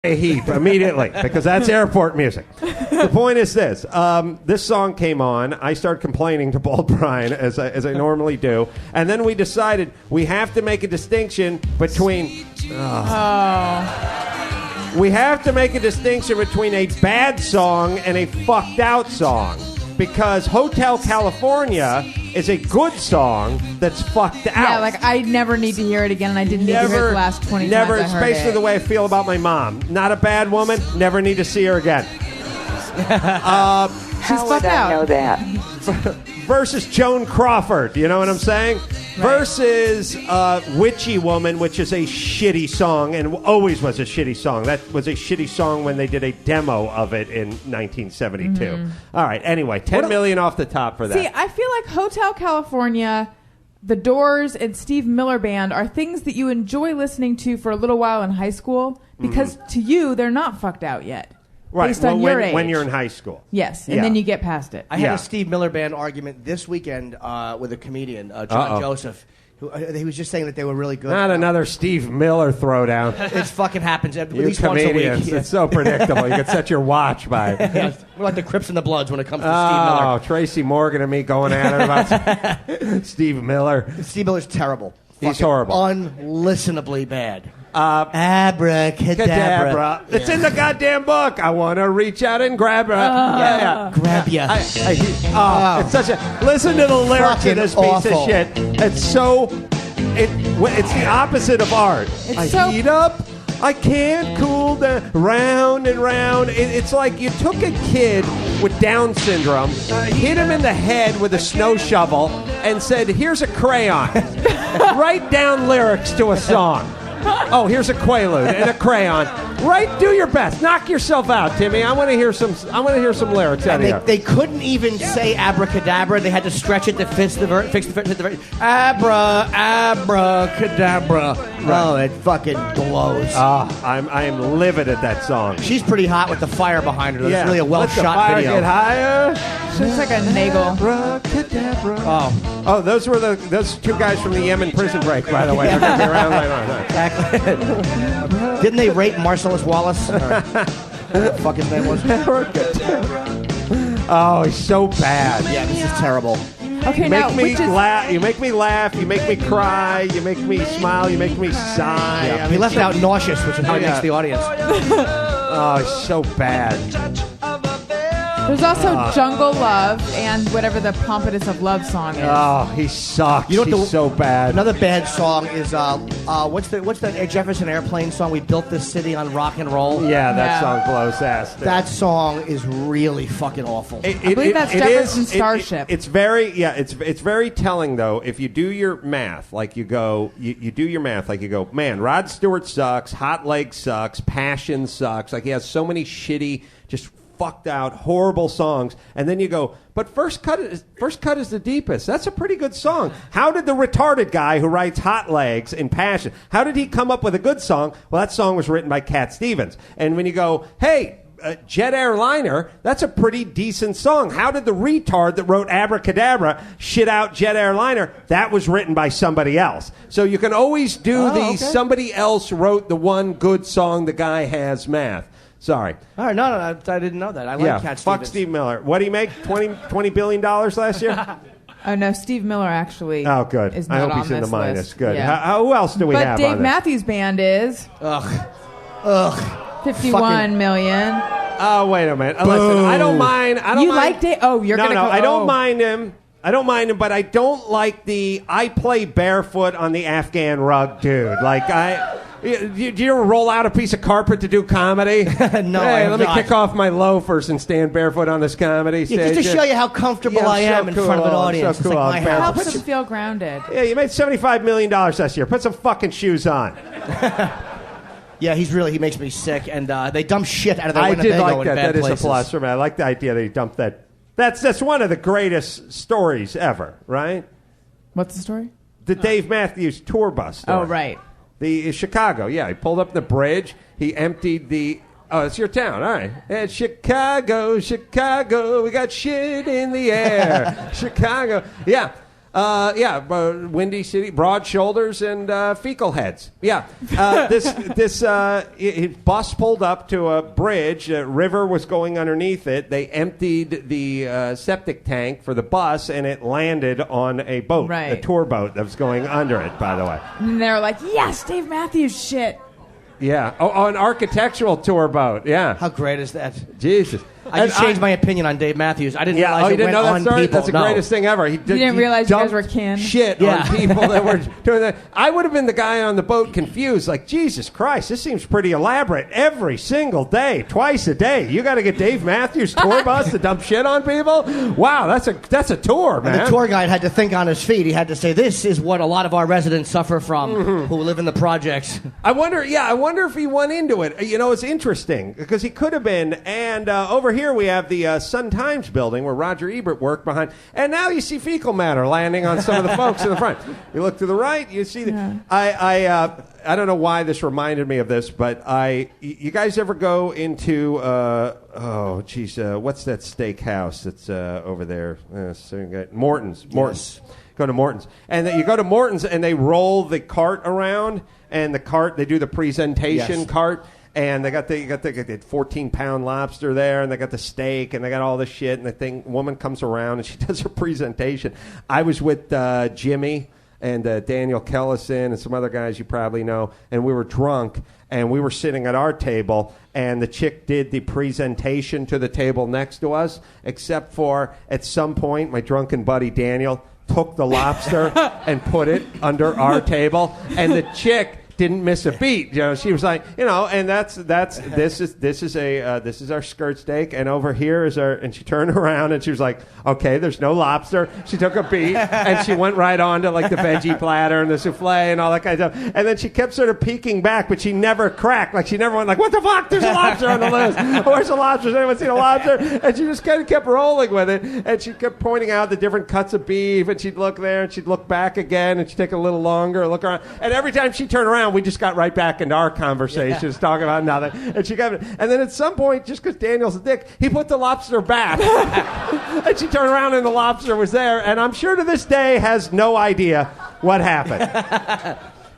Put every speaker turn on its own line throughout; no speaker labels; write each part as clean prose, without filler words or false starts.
a heap immediately because that's airport music. The point is this. This song came on. I started complaining to Bald Brian, as I normally do. And then we decided we have to make a distinction between... We have to make a distinction between a bad song and a fucked out song. Because Hotel California is a good song that's fucked out.
Yeah, like I never need to hear it again, and I didn't need to hear it the last 20 times I heard
it's basically the way I feel about my mom. Not a bad woman, never need to see her again.
She's fucked out.
I know that.
Versus Joan Crawford, you know what I'm saying? Right. Versus Witchy Woman, which is a shitty song and always was a shitty song. That was a shitty song when they did a demo of it in 1972. Mm-hmm. All right, anyway, $10 million off the top for that.
See, I feel like Hotel California, The Doors, and Steve Miller Band are things that you enjoy listening to for a little while in high school because to you, they're not fucked out yet.
Right,
based on your age.
When you're in high school.
Yes, and then you get past it.
I had a Steve Miller Band argument this weekend with a comedian, John Joseph. He was just saying that they were really good.
Not another Steve Miller throwdown.
It fucking happens at
you
least once a week.
It's so predictable. You can set your watch by.
We're like the Crips and the Bloods when it comes to Steve Miller.
Oh, Tracy Morgan and me going at it about Steve Miller.
Steve Miller's terrible.
He's horrible.
Unlistenably bad.
Abracadabra. It's in the goddamn book. I want to reach out and grab her.
Grab you.
It's such a... Listen to the lyrics of this piece of shit. It's so... It's the opposite of art. Heat up. I can't cool down. Round and round. It's like you took a kid with Down syndrome, hit him in the head with a snow shovel, and said, here's a crayon. Write down lyrics to a song. Oh, here's a Quaalude and a crayon. Do your best. Knock yourself out, Timmy. I want to hear some lyrics out of you.
They couldn't even say abracadabra. They had to stretch it to fix the verse. Abracadabra. Right. Oh, it fucking blows.
I am livid at that song.
She's pretty hot with the fire behind her. It's really a well-shot video.
Get higher.
She's like a nagel.
Abracadabra. Oh, those were those two guys from the Yemen prison break, by the way. They're going to be around later on.
Exactly. Didn't they rape Marcellus Wallace? What the fuck his name was?
Oh, he's so bad.
Yeah, this is terrible.
Okay,
you make me laugh. You make me laugh. You make me cry. You make me smile. You make me sigh.
Yeah, he left out nauseous, which is how he makes the audience.
Oh, he's so bad.
There's also Jungle Love and whatever the Pompatus of Love song is.
Oh, he sucks. You know he's so bad.
Another bad song is what's that Jefferson Airplane song? We built this city on rock and roll.
Yeah, that song blows ass.
That song is really fucking awful.
I believe that's Jefferson Starship.
It's very telling though. If you do your math, like you go, you do your math, like you go, man, Rod Stewart sucks, Hot Leg sucks, Passion sucks. Like he has so many shitty, just fucked out, horrible songs, and then you go, but First Cut is the deepest. That's a pretty good song. How did the retarded guy who writes Hot Legs and Passion, how did he come up with a good song? Well, that song was written by Cat Stevens. And when you go, hey, Jet Airliner, that's a pretty decent song. How did the retard that wrote Abracadabra shit out Jet Airliner? That was written by somebody else. So you can always do somebody else wrote the one good song, the guy has math. Sorry.
All right, no, I didn't know that. I like Cat Stevens.
Fuck Steve Miller. What did he make? $20 billion last year?
Oh, no, Steve Miller actually
good.
is not
I hope
on
he's in the
this
minus.
list.
Good.
Yeah.
Who else do we have
But
on
Dave Matthews Band is...
Ugh.
51 million.
Oh, wait a minute. Listen, I don't mind.
Like Dave? Oh, you're going to go...
I don't mind him. But I don't like the I play barefoot on the Afghan rug, dude. Like, do you ever roll out a piece of carpet to do comedy?
No,
hey, let me kick off my loafers and stand barefoot on this comedy stage.
Just to show you how comfortable I am in front of an audience.
So cool.
It's like my house.
Helps him feel grounded.
Yeah, you made $75 million last year. Put some fucking shoes on.
Yeah, he makes me sick, and they dump shit out of their Winnebago
I did like
in
that.
bad
That is
places.
a plus for me. I like the idea that he dumped that. That's one of the greatest stories ever, right?
What's the story?
The Dave Matthews tour bus story.
Oh, right.
The Chicago, yeah. He pulled up the bridge. He emptied the... Oh, it's your town. All right. It's Chicago. We got shit in the air. Chicago. Yeah. Windy City, broad shoulders and fecal heads. Yeah, this bus pulled up to a bridge. A river was going underneath it. They emptied the septic tank for the bus, and it landed on a boat, a tour boat that was going under it. By the way,
and they were like, "Yes, Dave Matthews shit."
Yeah. Oh, an architectural tour boat. Yeah.
How great is that?
Jesus.
I just changed my opinion on Dave Matthews. I didn't realize
you didn't know that
on
story?
people.
That's the greatest thing ever.
You didn't realize you guys were kin?
Shit on people that were doing that. I would have been the guy on the boat confused, like, Jesus Christ, this seems pretty elaborate. Every single day, twice a day, you got to get Dave Matthews' tour bus to dump shit on people? Wow, that's a tour, man.
And the tour guide had to think on his feet. He had to say, this is what a lot of our residents suffer from who live in the projects.
I wonder if he went into it. You know, it's interesting because he could have been. And over here we have the Sun-Times building where Roger Ebert worked behind. And now you see fecal matter landing on some of the folks in the front. You look to the right, you see I don't know why this reminded me of this, but you guys ever go into what's that steakhouse that's over there? Morton's.
Yes.
Go to Morton's. And you go to Morton's and they roll the cart around, and the cart, they do the presentation cart. And they got the 14-pound lobster there, and they got the steak, and they got all this shit. And the woman comes around and she does her presentation. I was with Jimmy and Daniel Kellison and some other guys you probably know, and we were drunk, and we were sitting at our table, and the chick did the presentation to the table next to us, except for at some point my drunken buddy Daniel took the lobster and put it under our table, and the chick didn't miss a beat. You know, she was like, you know, and this is our skirt steak, and over here is our. And she turned around and she was like, okay, there's no lobster. She took a beat and she went right on to like the veggie platter and the souffle and all that kind of stuff. And then she kept sort of peeking back, but she never cracked. Like she never went like, what the fuck? There's a lobster on the list. Where's the lobster? Has anyone seen a lobster? And she just kind of kept rolling with it, and she kept pointing out the different cuts of beef, and she'd look there and she'd look back again, and she'd take a little longer, look around, and every time she turned around, we just got right back into our conversations, talking about nothing. And and then at some point, just because Daniel's a dick, he put the lobster back. And she turned around and the lobster was there. And I'm sure to this day has no idea what happened.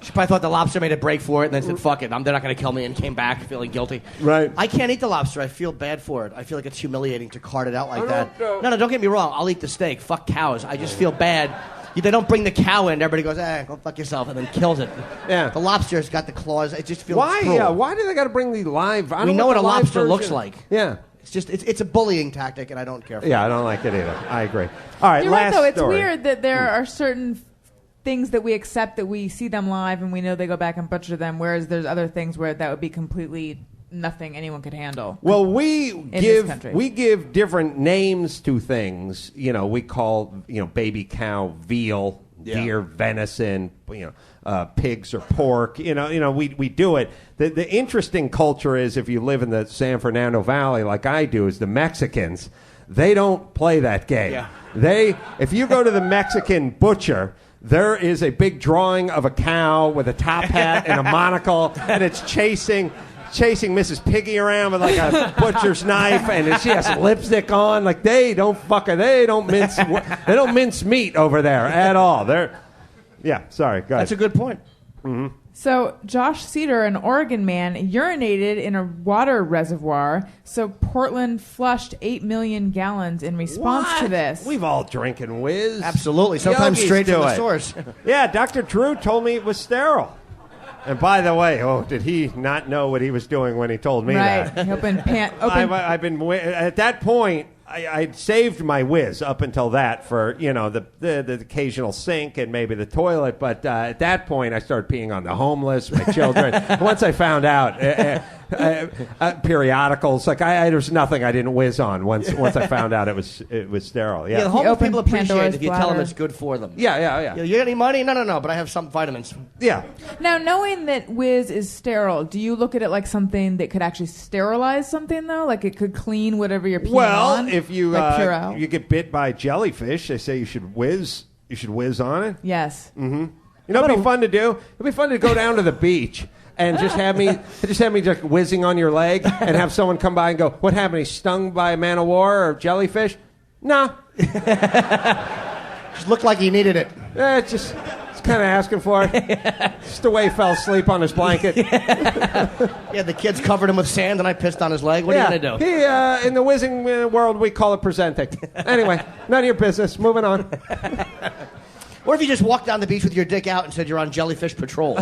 She probably thought the lobster made a break for it and then said, fuck it, they're not going to kill me, and came back feeling guilty.
Right.
I can't eat the lobster. I feel bad for it. I feel like it's humiliating to cart it out like that. No, don't get me wrong. I'll eat the steak. Fuck cows. I just feel bad. They don't bring the cow in. Everybody goes, go fuck yourself, and then kills it. Yeah. The lobster's got the claws. It just feels cruel. Yeah,
why do they got to bring the live?
We know what a lobster looks like.
Yeah.
It's a bullying tactic, and I don't care for it.
Yeah, I don't like it either. I agree. All right,
You're
last
right, though. It's
story.
weird that there are certain things that we accept that we see them live and we know they go back and butcher them, whereas there's other things where that would be completely nothing anyone could handle.
Well, we give different names to things. You know, we call baby cow veal, deer venison, pigs or pork. We do it. The interesting culture is, if you live in the San Fernando Valley like I do, is the Mexicans. They don't play that game. Yeah. If you go to the Mexican butcher, there is a big drawing of a cow with a top hat and a monocle, and it's chasing Mrs. Piggy around with like a butcher's knife, and she has lipstick on. Like they don't mince meat over there at all. Sorry, go ahead.
That's a good point.
Mm-hmm.
So Josh Cedar, an Oregon man, urinated in a water reservoir. So Portland flushed 8 million gallons in response to this.
We've all drinking whiz.
Absolutely. Sometimes straight to the source.
Yeah, Dr. Drew told me it was sterile. And by the way, did he not know what he was doing when he told me that?
Right.
I've been at that point. I'd saved my whiz up until that for the occasional sink and maybe the toilet, but at that point I started peeing on the homeless, my children. Once I found out periodicals, like there was nothing I didn't whiz on. Once I found out it was sterile. Yeah,
the homeless people appreciate it if you tell them it's good for them.
Yeah.
You got any money? No, but I have some vitamins.
Yeah.
Now, knowing that whiz is sterile, do you look at it like something that could actually sterilize something, though? Like it could clean whatever you're peeing on?
If you you get bit by jellyfish, they say you should whiz on it.
Yes.
Mm-hmm. It'd be fun to do. It'd be fun to go down to the beach and just have me just whizzing on your leg and have someone come by and go, "What happened? He stung by a man of war or jellyfish?" No.
Just looked like he needed it.
It's kind of asking for it. Just the way he fell asleep on his blanket.
Yeah, the kids covered him with sand, and I pissed on his leg. What are you going to do?
He, in the whizzing world, we call it presenting. Anyway, none of your business. Moving on.
What if you just walked down the beach with your dick out and said you're on jellyfish patrol?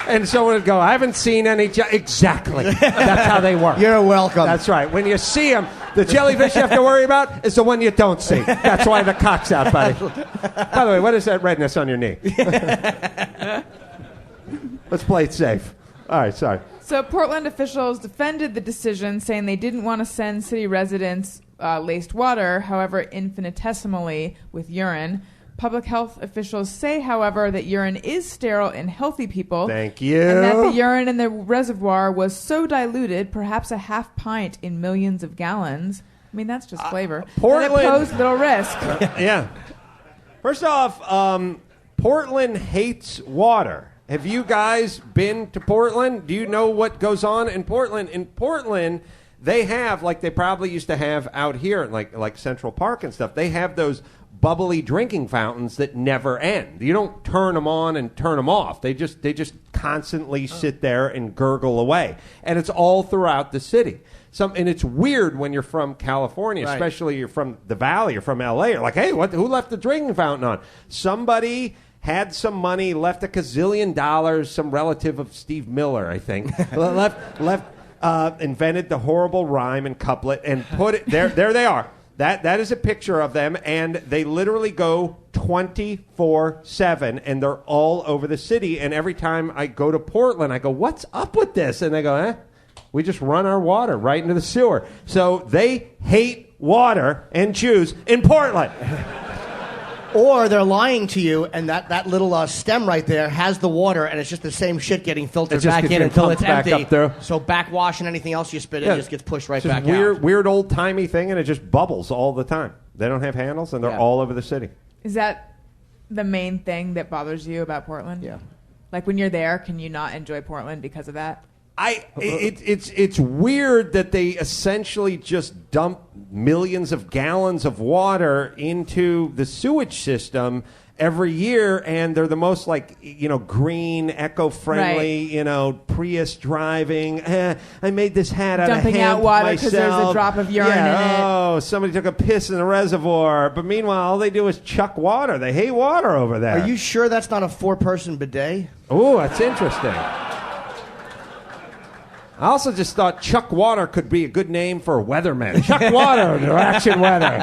And someone would go, I haven't seen any... Exactly. That's how they work.
You're welcome.
That's right. When you see them, the jellyfish you have to worry about is the one you don't see. That's why the cock's out, buddy. By the way, what is that redness on your knee? Let's play it safe. All right, sorry.
So Portland officials defended the decision, saying they didn't want to send city residents laced water, however infinitesimally, with urine. Public health officials say, however, that urine is sterile in healthy people.
Thank you.
And that the urine in the reservoir was so diluted, perhaps a half pint in millions of gallons. I mean, that's just flavor.
Portland
that it posed little risk.
Yeah. First off, Portland hates water. Have you guys been to Portland? Do you know what goes on in Portland? In Portland, they have, like they probably used to have out here, like Central Park and stuff, they have those bubbly drinking fountains that never end. You don't turn them on and turn them off. They just constantly sit there and gurgle away. And it's all throughout the city. And it's weird when you're from California,
right.
Especially you're from the Valley, you're from L.A. You're like, hey, who left the drinking fountain on? Somebody had some money, left $1 gazillion, some relative of Steve Miller, I think, invented the horrible rhyme and couplet and put it, there they are. That is a picture of them, and they literally go 24/7, and they're all over the city. And every time I go to Portland, I go, what's up with this? And they go, we just run our water right into the sewer. So they hate water and Jews in Portland.
Or they're lying to you, and that little stem right there has the water, and it's just the same shit getting filtered back in until it's empty.
Up there.
So backwash and anything else you spit in just gets pushed right back
out. Weird old-timey thing, and it just bubbles all the time. They don't have handles, and they're all over the city.
Is that the main thing that bothers you about Portland?
Yeah.
Like when you're there, can you not enjoy Portland because of that?
It's weird that they essentially just dump millions of gallons of water into the sewage system every year, and they're the most green, eco-friendly,
right.
Prius driving. I made this hat out of
dumping
hemp
out water because there's a
myself.
drop of urine in it.
Oh, somebody took a piss in the reservoir. But meanwhile, all they do is chuck water. They hate water over there.
Are you sure that's not a 4-person bidet?
Oh, that's interesting. I also just thought Chuck Water could be a good name for a weatherman. Chuck Water, Action Weather.